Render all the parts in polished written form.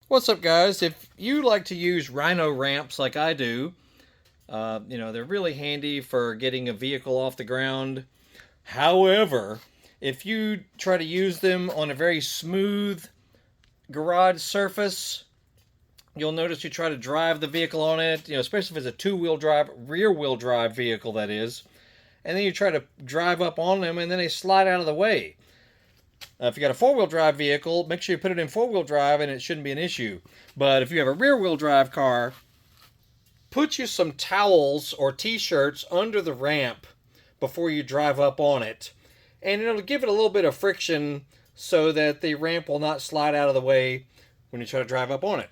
What's up, guys? If you like to use Rhino Ramps like I do, they're really handy for getting a vehicle off the ground. However, if you try to use them on a very smooth garage surface, you'll notice you try to drive the vehicle on it, especially if it's a two-wheel drive, rear-wheel drive vehicle, that is, and then you try to drive up on them and then they slide out of the way. If you got a four-wheel drive vehicle, make sure you put it in four-wheel drive and it shouldn't be an issue. But if you have a rear-wheel drive car, put you some towels or t-shirts under the ramp before you drive up on it. And it'll give it a little bit of friction so that the ramp will not slide out of the way when you try to drive up on it.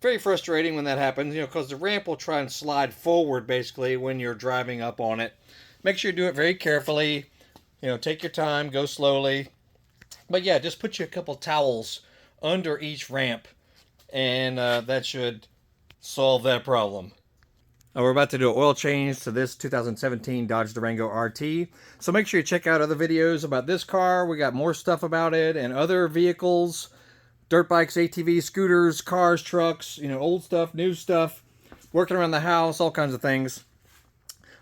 Very frustrating when that happens, because the ramp will try and slide forward basically when you're driving up on it. Make sure you do it very carefully. Take your time, go slowly. But yeah, just put you a couple towels under each ramp, and that should solve that problem. We're about to do an oil change to this 2017 Dodge Durango RT. So make sure you check out other videos about this car. We got more stuff about it and other vehicles, dirt bikes, ATVs, scooters, cars, trucks, old stuff, new stuff, working around the house, all kinds of things.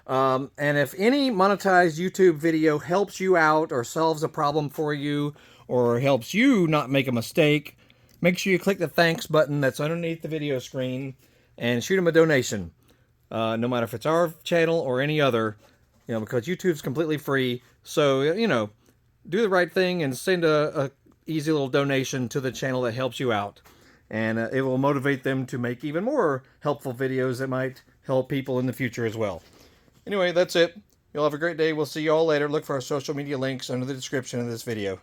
And if any monetized YouTube video helps you out or solves a problem for you or helps you not make a mistake, make sure you click the thanks button that's underneath the video screen and shoot them a donation. No matter if it's our channel or any other, because YouTube's completely free. So, do the right thing and send a easy little donation to the channel that helps you out. And it will motivate them to make even more helpful videos that might help people in the future as well. Anyway, that's it. You'll have a great day. We'll see you all later. Look for our social media links under the description of this video.